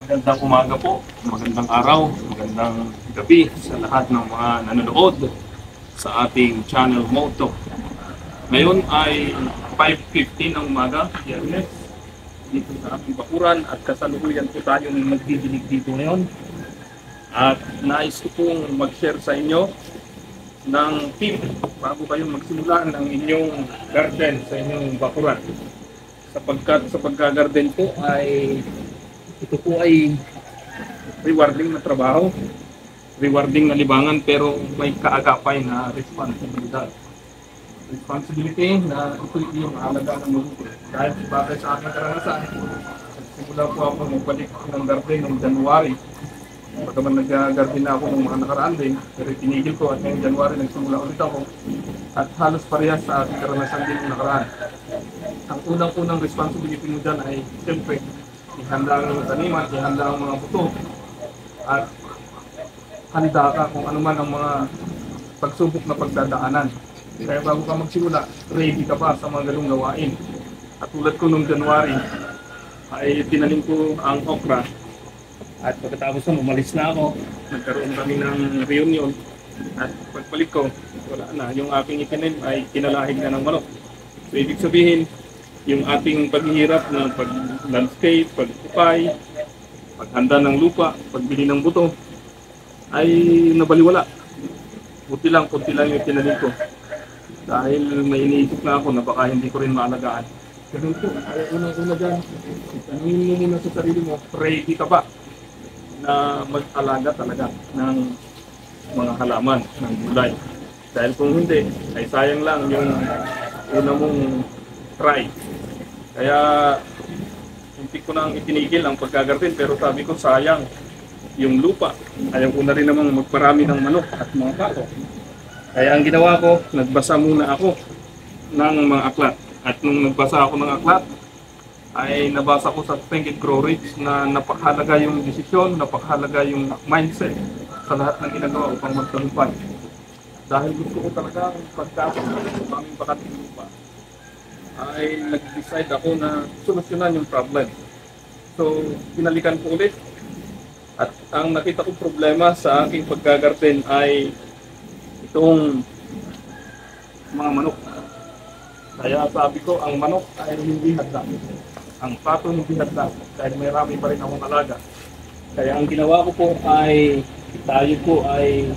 Magandang umaga po, magandang araw, magandang gabi sa lahat ng mga nanonood sa ating channel Moto. Ngayon ay 5:15 ng umaga, Biyernes, dito sa ating bakuran at kasalukuyan po tayong magdidilig dito ngayon. At nais ko pong mag-share sa inyo ng tip bago kayong magsimula ng inyong garden sa inyong bakuran. Sapagkat sa pagka-garden po ay ito po ay rewarding na trabaho, rewarding na libangan, pero may kaagapay na responsibilidad. Responsibility na ito yung mahalaga ng mabuti. Dahil bagay sa aking karanasan, simula po ako magbalik ng garden noong January. Pagkaman nag-garden na ako ng mga nakaraan din, pero tinigil ko at ngayong January nagsimula ulit ako. At halos parehas sa aking karanasan din yung nakaraan. Ang unang-unang responsibility mo dyan ay siyempre ihanda ang taniman, ihanda ang mga buto, at handa ka kung ano man ang mga pagsubok na pagdadaanan. Kaya bago ka magsimula, ready ka pa sa mga ganung gawain. At tulad ko noong January, ay tinanim ko ang okra. At pagkatapos na umalis na ako, nagkaroon kami ng reunion. At pagbalik ko, wala na. Yung aking itinim ay kinalahig na ng manok. So ibig sabihin, yung ating paghihirap ng pag-landscape, pag-upay, paghanda ng lupa, pagbili ng buto, ay nabaliwala. Buti lang, kunti lang yung tinanim ko. Dahil may iniisip na ako na baka hindi ko rin maalagaan. Ganun po, ay unang-una dyan, tanungin mo muna sa sarili mo, ready ka ba na mag-alaga talaga ng mga halaman, ng gulay. Dahil kung hindi, ay sayang lang yung una mong try. Kaya hindi ko nang itinigil ang paggagarden, pero sabi ko sayang yung lupa. Ayaw ko na rin namang magparami ng manok at mga pato. Kaya ang ginawa ko, nagbasa muna ako ng mga aklat. At nung nagbasa ako ng aklat, ay nabasa ko sa Think and Grow Rich na napakahalaga yung desisyon, napakahalaga yung mindset sa lahat ng ginagawa upang magtagumpay. Dahil gusto ko talaga pagkasok ng aming bakating lupa, ay nag-decide ako na solusyonan yung problem. So, pinalikan ko ulit. At ang nakita kong problema sa aking paggagarden ay itong mga manok. Kaya sabi ko, ang manok ay hindi hadla. Ang pato hindi hadla. Dahil may rami pa rin akong alaga. Kaya ang ginawa ko po ay, tayo po ay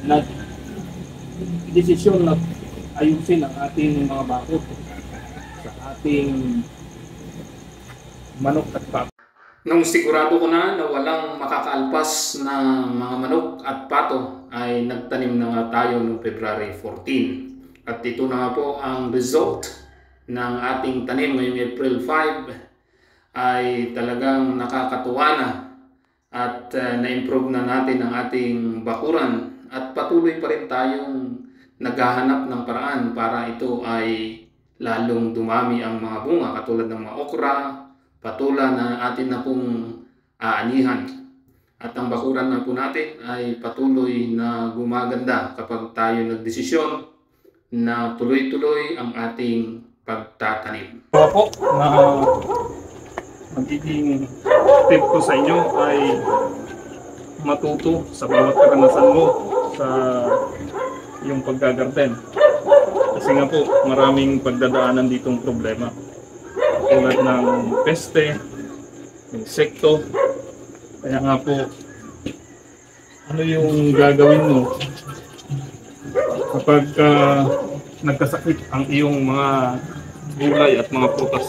nag-desisyon na ayusin ang ating mga bakod sa ating manok at pato. Nung sigurado ko na walang makakaalpas na mga manok at pato, ay nagtanim na nga tayo noong February 14. At ito na nga po ang result ng ating tanim ngayong April 5, ay talagang nakakatuwa na. At na-improve na natin ang ating bakuran. At patuloy pa rin tayong naghahanap ng paraan para ito ay lalong dumami ang mga bunga, katulad ng mga okra, patula na atin na pong aanihan. At ang bakuran na po natin ay patuloy na gumaganda kapag tayo nagdesisyon na tuloy-tuloy ang ating pagtatanim. Ito po na magiging tip ko sa inyo ay matuto sa bawat karanasan mo sa iyong paggagarden. Kasi nga po, maraming pagdadaanan ditong problema. Tulad ng peste, insekto. Kaya nga po, ano yung gagawin mo kapag nagkasakit ang iyong mga gulay at mga prutas?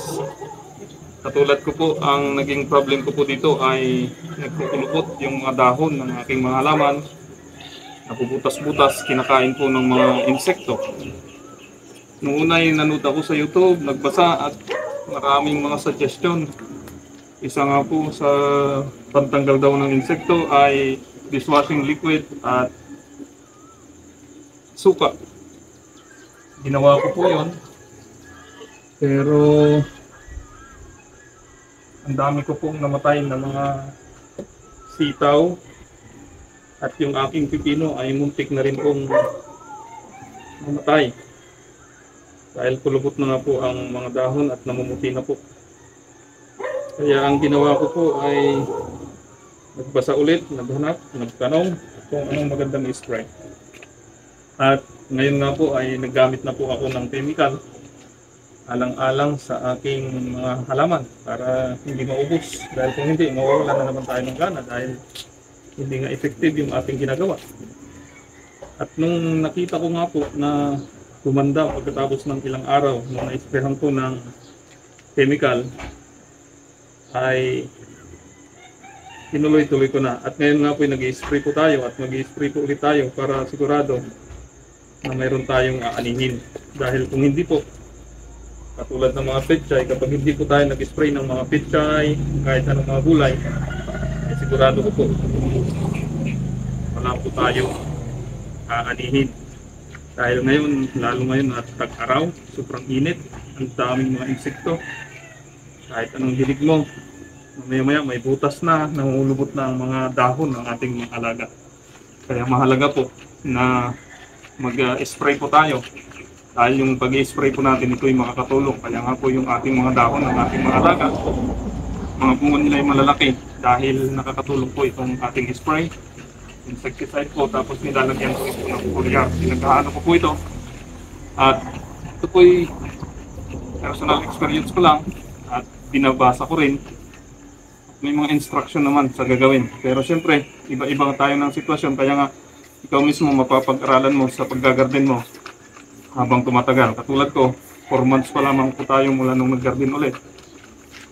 Katulad ko po, ang naging problem ko po dito ay nagkukulupot yung mga dahon ng aking mga halaman. Napubutas-butas, kinakain po ng mga insekto. Noong una ay nanood ako sa YouTube, nagbasa at maraming mga suggestion. Isa nga po sa pantanggal daw ng insekto ay dishwashing liquid at suka. Ginawa ko po yun. Pero ang dami ko pong namatay na mga sitaw. At yung aking pipino ay muntik na rin pong mamatay. Dahil kulubot na nga po ang mga dahon at namumuti na po. Kaya ang ginawa ko po ay nagbasa ulit, naghanap, nagtanong kung anong magandang spray. At ngayon nga po ay naggamit na po ako ng chemical alang-alang sa aking mga halaman para hindi maubos. Dahil kung hindi, mawawala na naman tayo ng gana dahil hindi nga effective yung ating ginagawa. At nung nakita ko nga po na gumanda pagkatapos ng ilang araw nung na-sprayhan ko ng chemical, ay tinuloy-tuloy ko na. At ngayon nga po nag-i-spray po tayo at mag-i-spray po ulit tayo para sigurado na mayroon tayong aanihin. Dahil kung hindi po, katulad ng mga petchay, kapag hindi po tayo nag-spray ng mga petchay, kahit anong mga gulay, ay sigurado ko po, wala po tayong aanihin. Dahil ngayon, lalo ngayon at tag-araw, sobrang init, ang daming mga insekto. Kahit anong dilig mo, maya-maya may butas na, nangulubot na ang mga dahon ng ating mga alaga. Kaya mahalaga po na mag-spray po tayo. Dahil yung pag-i-spray po natin, ito yung makakatulong. Kaya nga po yung ating mga dahon ng ating mga alaga, mga bunga nila ay malalaki dahil nakakatulong po itong ating spray. Insecticide po, tapos nilalagyan ko ito ng foliar. Pinagkahalo ko po ito. At ito po ay personal experience ko lang at binabasa ko rin. May mga instruction naman sa gagawin. Pero syempre, iba-iba tayo ng sitwasyon. Kaya nga, ikaw mismo mapapag-aralan mo sa paggagarden mo habang tumatagal. Katulad ko, 4 months pa lamang po tayo mula nung nag-garden ulit.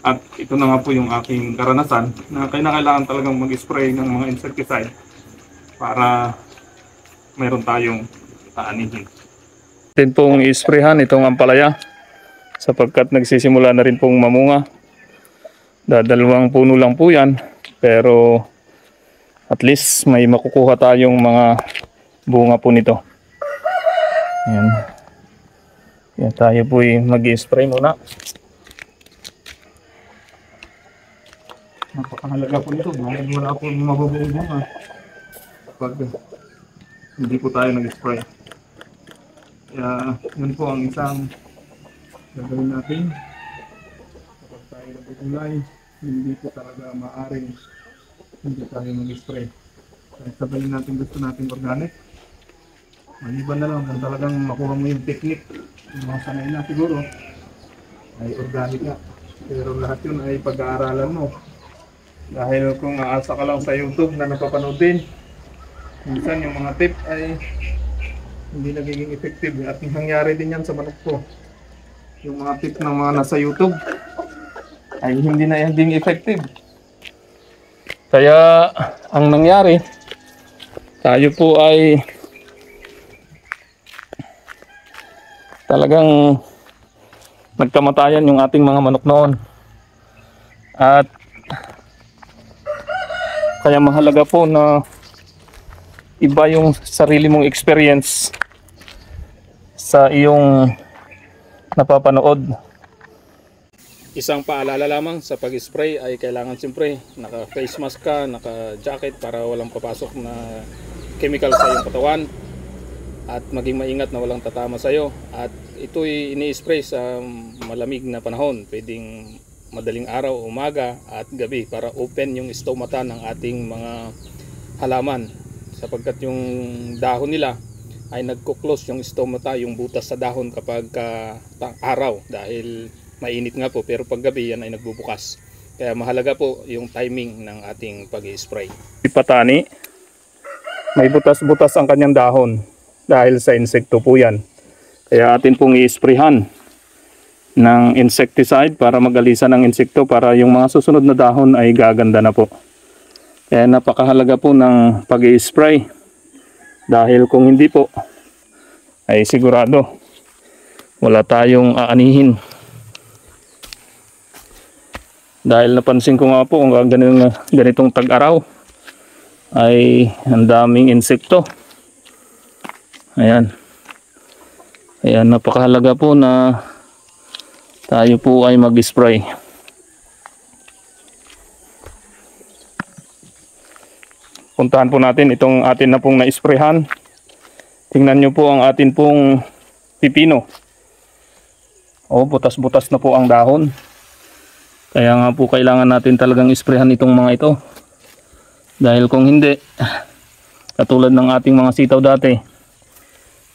At ito na nga po yung aking karanasan na kailangan talagang mag-spray ng mga insecticide para mayroon tayong aanihin. Din pong i-sprayhan itong ampalaya sapagkat nagsisimula na rin pong mamunga. Dadalawang puno lang po yan, pero at least may makukuha tayong mga bunga po nito. Yan. Yan, tayo po mag-i-spray muna. Napakahalaga po nito dahil wala po mabubuong bunga kapag hindi po tayo nag-spray. Kaya yun po ang isang gagawin natin. Kapag tayo nag-gulay, hindi po talaga maaaring hindi tayo mag-spray. Kaya sabayin natin gusto natin organic. Maliban na lang kung talagang makuha mo yung technique, yung mga sanay na siguro, ay organic nga. Pero lahat yun ay pag-aaralan mo. Dahil kung aasa ka lang sa YouTube na napapanood din, minsan yung mga tip ay hindi nagiging effective. At nangyari din yan sa manok ko. Yung mga tip ng mga nasa YouTube ay hindi na naging effective. Kaya ang nangyari, tayo po ay talagang nagkamatayan yung ating mga manok noon. At kaya mahalaga po na iba yung sarili mong experience sa iyong napapanood. Isang paalala lamang sa pag-spray ay kailangan siyempre naka-face mask ka, naka-jacket para walang papasok na chemical sa iyong katawan. At maging maingat na walang tatama sa iyo. At ito'y ini-spray sa malamig na panahon. Pwedeng madaling araw, umaga at gabi para open yung stomata ng ating mga halaman. Sapagkat yung dahon nila ay nagko-close yung stomata, yung butas sa dahon kapag araw. Dahil mainit nga po, pero pag gabi yan ay nagbubukas. Kaya mahalaga po yung timing ng ating pag-i-spray. Patani, may butas-butas ang kanyang dahon. Dahil sa insekto po yan. Kaya atin pong i-sprayhan ng insecticide para magalisan ng insekto para yung mga susunod na dahon ay gaganda na po. Kaya napakahalaga po ng pag-i-spray. Dahil kung hindi po ay sigurado wala tayong aanihin. Dahil napansin ko nga po kung ganitong tag-araw ay ang daming insekto. Ayan. Ayan, napakahalaga po na tayo po ay mag-spray. Puntahan po natin itong atin na pong na-sprayhan. Tingnan nyo po ang atin pong pipino. Oh, butas-butas na po ang dahon. Kaya nga po kailangan natin talagang isprehan itong mga ito. Dahil kung hindi, katulad ng ating mga sitaw dati,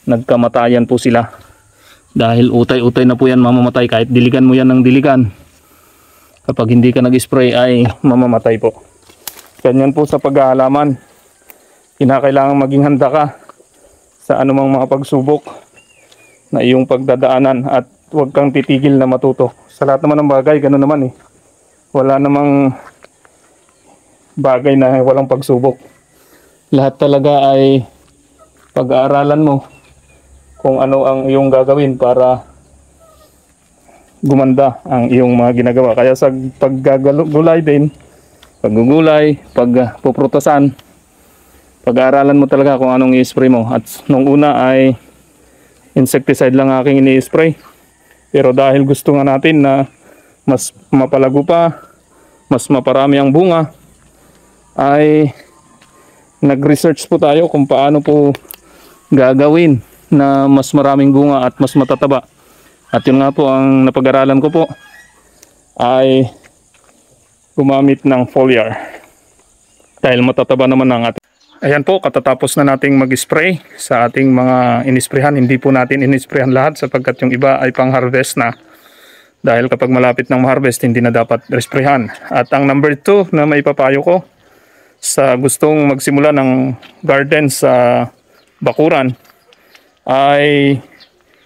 nagkamatayan po sila. Dahil utay-utay na po yan mamamatay kahit diligan mo yan ng diligan. Kapag hindi ka nag-spray ay mamamatay po. Ganyan po sa paghahalaman. Kinakailangan maging handa ka sa anumang mga pagsubok na iyong pagdadaanan at huwag kang titigil na matuto. Sa lahat naman ng bagay, ganoon naman eh. Wala namang bagay na walang pagsubok. Lahat talaga ay pag-aaralan mo kung ano ang iyong gagawin para gumanda ang iyong mga ginagawa. Kaya sa paggagulay din, paggugulay, pagpuprutasan, pag-aaralan mo talaga kung anong i-spray mo. At nung una ay insecticide lang aking ini-spray. Pero dahil gusto nga natin na mas mapalago pa, mas maparami ang bunga, ay nag-research po tayo kung paano po gagawin na mas maraming bunga at mas matataba. At yun nga po ang napag-aralan ko po ay gumamit ng foliar. Dahil matataba naman ang ating. Ayan po, katatapos na nating mag-spray sa ating mga inisprehan. Hindi po natin inisprehan lahat sapagkat yung iba ay pang-harvest na. Dahil kapag malapit ng ma-harvest, hindi na dapat resprehan. At ang number 2 na may papayo ko sa gustong magsimula ng garden sa bakuran ay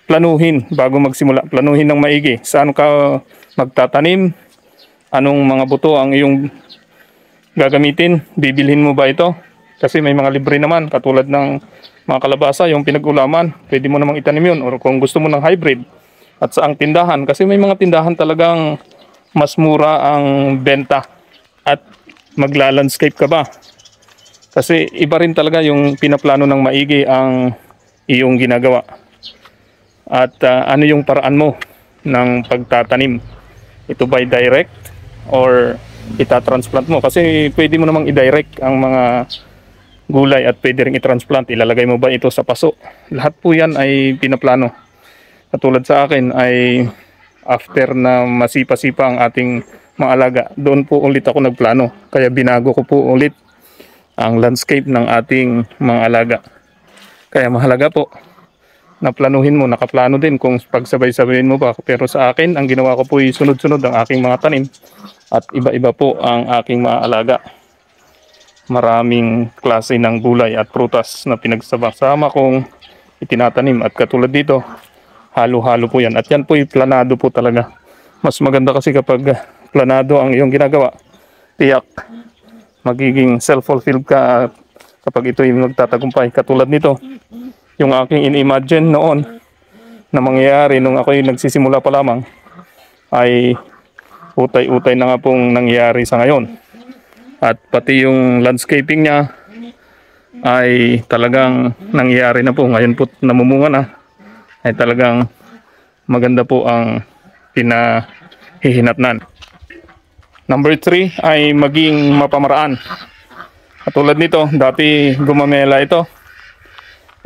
planuhin bago magsimula. Planuhin ng maigi. Saan ka magtatanim? Anong mga buto ang iyong gagamitin? Bibilhin mo ba ito? Kasi may mga libre naman katulad ng mga kalabasa, yung pinag-ulaman. Pwede mo namang itanim yun. Or kung gusto mo ng hybrid. At saang tindahan. Kasi may mga tindahan talagang mas mura ang benta. At magla-landscape ka ba? Kasi iba rin talaga yung pinaplano ng maigi ang iyong ginagawa. At ano yung paraan mo ng pagtatanim? Ito by direct or itatransplant mo? Kasi pwede mo namang i-direct ang mga gulay at pwede rin i-transplant. Ilalagay mo ba ito sa paso? Lahat po yan ay pinaplano. Katulad sa akin ay after na masipa-sipa ang ating mga alaga, doon po ulit ako nagplano. Kaya binago ko po ulit ang landscape ng ating mga alaga. Kaya mahalaga po na planuhin mo, nakaplano din kung pagsabay-sabayin mo ba. Pero sa akin, ang ginawa ko po ay sunod-sunod ang aking mga tanim at iba-iba po ang aking mga alaga. Maraming klase ng gulay at prutas na pinagsama-sama kong itinatanim at katulad dito, halo-halo po yan. At yan po ay planado po talaga. Mas maganda kasi kapag planado ang iyong ginagawa, tiyak magiging self-fulfilled ka kapag ito ay magtatagumpay. Katulad nito, yung aking in-imagine noon na mangyayari nung ako yung nagsisimula pa lamang ay utay-utay na nga pong nangyayari sa ngayon. At pati yung landscaping niya ay talagang nangyayari na po. Ngayon po namumunga na ay talagang maganda po ang pinahihinatnan. Number 3 ay maging mapamaraan. Katulad nito, dati gumamela ito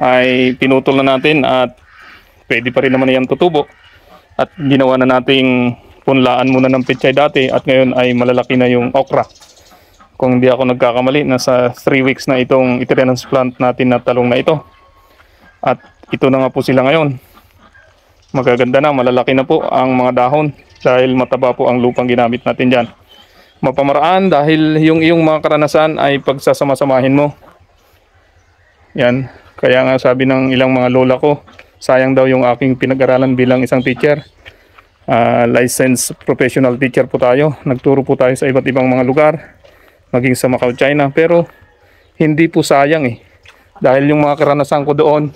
ay pinutol na natin at pwede pa rin naman yan tutubo. At ginawa na nating punlaan muna ng pechay dati at ngayon ay malalaki na yung okra. Kung hindi ako nagkakamali, nasa 3 weeks na itong i-transplant natin na talong na ito. At ito na nga po sila ngayon. Magaganda na, malalaki na po ang mga dahon dahil mataba po ang lupang ginamit natin dyan. Mapamaraan dahil yung iyong mga karanasan ay pagsasama-samahin mo. Yan. Kaya nga sabi ng ilang mga lola ko, sayang daw yung aking pinag-aralan bilang isang teacher. Licensed professional teacher po tayo. Nagturo po tayo sa iba't ibang mga lugar, maging sa Macau, China. Pero hindi po sayang eh. Dahil yung mga karanasan ko doon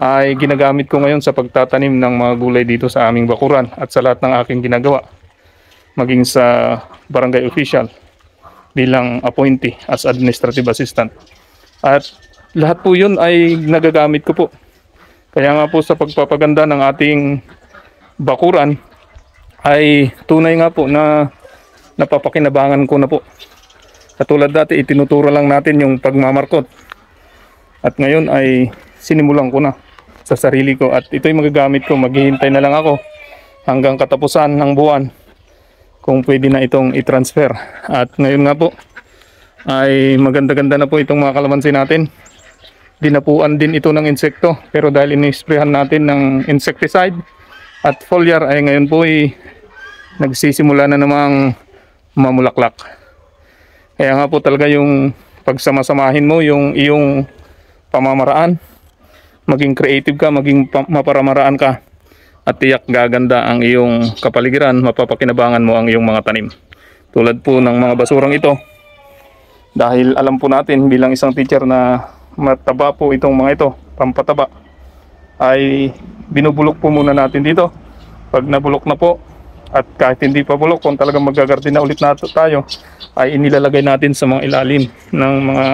ay ginagamit ko ngayon sa pagtatanim ng mga gulay dito sa aming bakuran at sa lahat ng aking ginagawa. Maging sa barangay official bilang appointee as administrative assistant. At lahat po yun ay nagagamit ko po. Kaya nga po sa pagpapaganda ng ating bakuran ay tunay nga po na napapakinabangan ko na po. Katulad dati itinuturo lang natin yung pagmamarkot. At ngayon ay sinimulan ko na sa sarili ko. At ito'y magagamit ko. Maghihintay na lang ako hanggang katapusan ng buwan kung pwede na itong i-transfer. At ngayon nga po ay maganda-ganda na po itong mga kalamansi natin. Dinapuan din ito ng insekto, pero dahil ini-sprayhan natin ng insecticide at foliar ay ngayon po ay nagsisimula na namang mamulaklak. Kaya nga po talaga yung pagsamasamahin mo yung iyong pamamaraan, maging creative ka, maging maparamaraan ka, at tiyak gaganda ang iyong kapaligiran, mapapakinabangan mo ang iyong mga tanim. Tulad po ng mga basurang ito, dahil alam po natin bilang isang teacher na mataba po itong mga ito, pampataba, ay binubulok po muna natin dito. Pag nabulok na po, at kahit hindi pa bulok, kung talagang magagarden na ulit nato tayo, ay inilalagay natin sa mga ilalim ng mga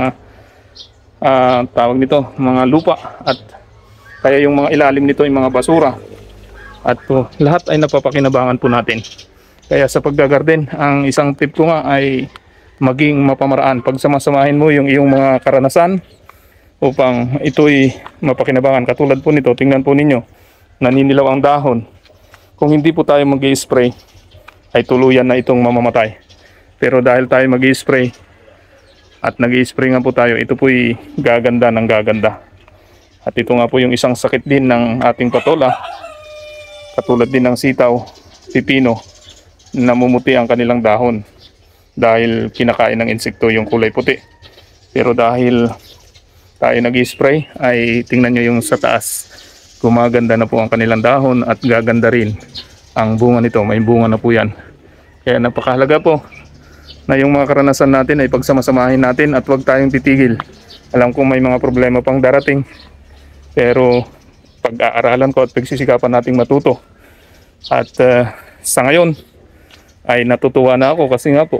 tawag nito, mga lupa, at kaya yung mga ilalim nito ay mga basura. At po, lahat ay napapakinabangan po natin. Kaya sa paggagarden, ang isang tip ko nga ay maging mapamaraan. Pagsamasamahin mo yung iyong mga karanasan upang ito'y mapakinabangan. Katulad po nito, tingnan po ninyo, naninilaw ang dahon. Kung hindi po tayo mag-i-spray, ay tuluyan na itong mamamatay. Pero dahil tayo mag-i-spray at nag-i-spray nga po tayo, ito po'y gaganda ng gaganda. At ito nga po yung isang sakit din ng ating patola. Katulad din ng sitaw, pipino, namumuti ang kanilang dahon dahil kinakain ng insekto yung kulay puti. Pero dahil tayo nag-spray, ay tingnan nyo yung sa taas, gumaganda na po ang kanilang dahon at gaganda rin ang bunga nito. May bunga na po yan. Kaya napakahalaga po na yung mga karanasan natin ay pagsamasamahin natin at huwag tayong titigil. Alam kong may mga problema pang darating, pero pag-aaralan ko at pagsisikapan nating matuto. At sa ngayon ay natutuwa na ako kasi nga po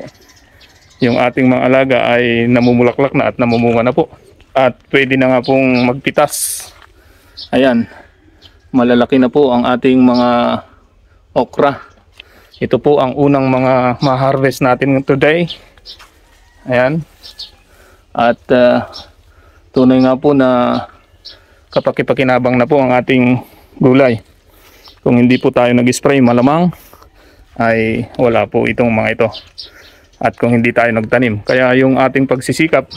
yung ating mga alaga ay namumulaklak na at namumunga na po. At pwede na nga pong magpitas. Ayan, malalaki na po ang ating mga okra. Ito po ang unang mga ma-harvest natin today. Ayan. At tunay nga po na kapakipakinabang na po ang ating gulay. Kung hindi po tayo nag-spray, malamang ay wala po itong mga ito. At kung hindi tayo nagtanim, kaya yung ating pagsisikap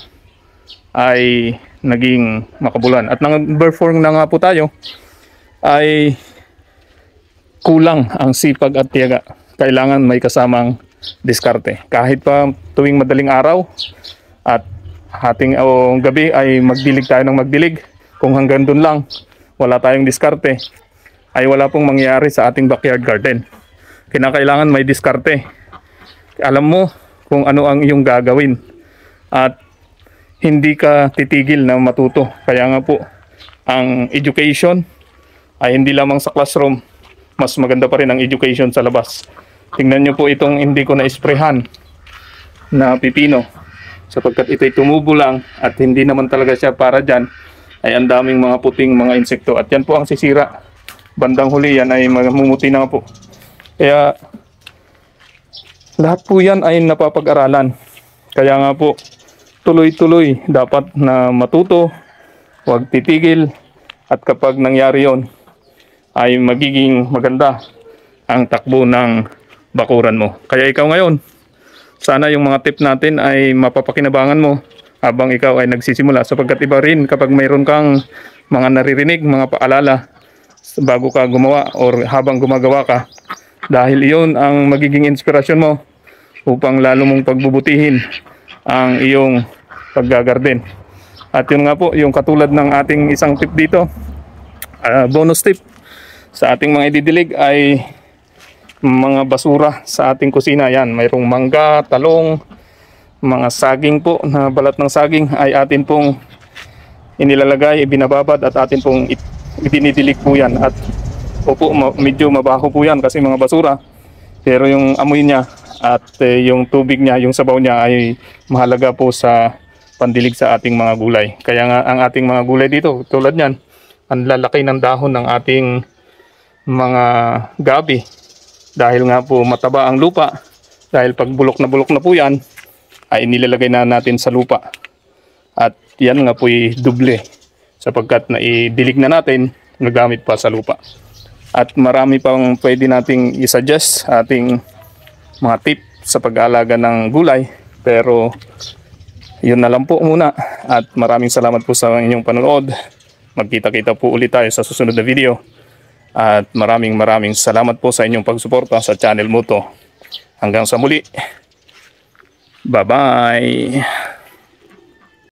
ay naging makabulan. At number 4 na nga po tayo, ay kulang ang sipag at tiyaga. Kailangan may kasamang diskarte. Kahit pa tuwing madaling araw at ating gabi ay magdilig tayo ng magdilig, kung hanggang dun lang wala tayong diskarte, ay wala pong mangyayari sa ating backyard garden. Kinakailangan may diskarte. Alam mo kung ano ang iyong gagawin at hindi ka titigil na matuto. Kaya nga po, ang education ay hindi lamang sa classroom, mas maganda pa rin ang education sa labas. Tingnan nyo po itong hindi ko na-sprayhan na pipino, sapagkat ito'y tumubo lang at hindi naman talaga siya para dyan, ay ang daming mga puting mga insekto. At yan po ang sisira. Bandang huli yan ay mamumuti na po. Kaya lahat po yan ay napapag-aralan. Kaya nga po, tuloy-tuloy dapat na matuto, huwag titigil. At kapag nangyari yon, ay magiging maganda ang takbo ng bakuran mo. Kaya ikaw ngayon, sana yung mga tip natin ay mapapakinabangan mo habang ikaw ay nagsisimula, sapagkat iba rin kapag mayroon kang mga naririnig, mga paalala bago ka gumawa or habang gumagawa ka, dahil iyon ang magiging inspirasyon mo upang lalo mong pagbubutihin ang iyong paggagarden. At yun nga po, yung katulad ng ating isang tip dito, bonus tip sa ating mga ididilig ay mga basura sa ating kusina. Yan, mayroong mangga, talong, mga saging po na balat ng saging ay atin pong inilalagay, ibinababad at atin pong idinidilig po yan. At opo, medyo mabaho po yan kasi mga basura, pero yung amoy niya at yung tubig niya, yung sabaw niya ay mahalaga po sa pandilig sa ating mga gulay. Kaya nga ang ating mga gulay dito, tulad niyan, ang lalaki ng dahon ng ating mga gabi dahil nga po mataba ang lupa. Dahil pag bulok na po yan, ay nilalagay na natin sa lupa. At yan nga po'y duble sapagkat naidilig na natin, nagamit pa sa lupa. At marami pang pwede nating i-suggest ating mga tip sa pag-aalaga ng gulay. Pero yun na lang po muna at maraming salamat po sa inyong panonood. Magkita-kita po ulit tayo sa susunod na video. At maraming salamat po sa inyong pagsuporta sa channel mo to. Hanggang sa muli. Bye-bye.